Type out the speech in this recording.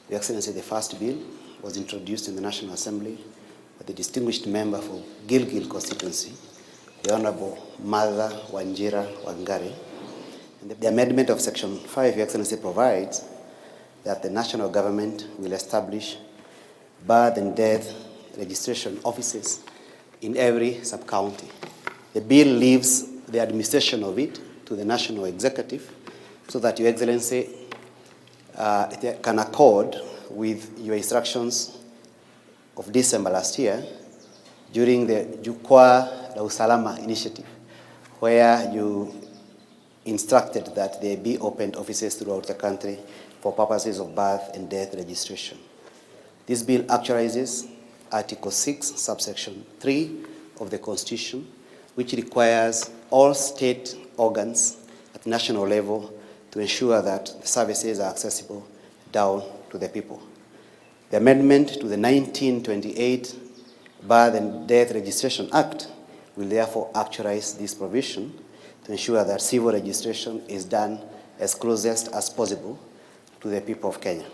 Your Excellency, the first bill was introduced in the National Assembly by the distinguished member for Gilgil constituency, the Honorable Martha Wanjira Wangari. And the amendment of Section 5, Your Excellency, provides that the national government will establish birth and death registration offices in every sub-county. The bill leaves the administration of it to the national executive so that Your Excellency it can accord with your instructions of December last year during the Jukwaa la Usalama initiative, where you instructed that there be opened offices throughout the country for purposes of birth and death registration. This bill actualizes Article 6, subsection 3 of the Constitution, which requires all state organs at national level to ensure that the services are accessible down to the people. The amendment to the 1928 Birth and Death Registration Act will therefore actualize this provision to ensure that civil registration is done as closest as possible to the people of Kenya.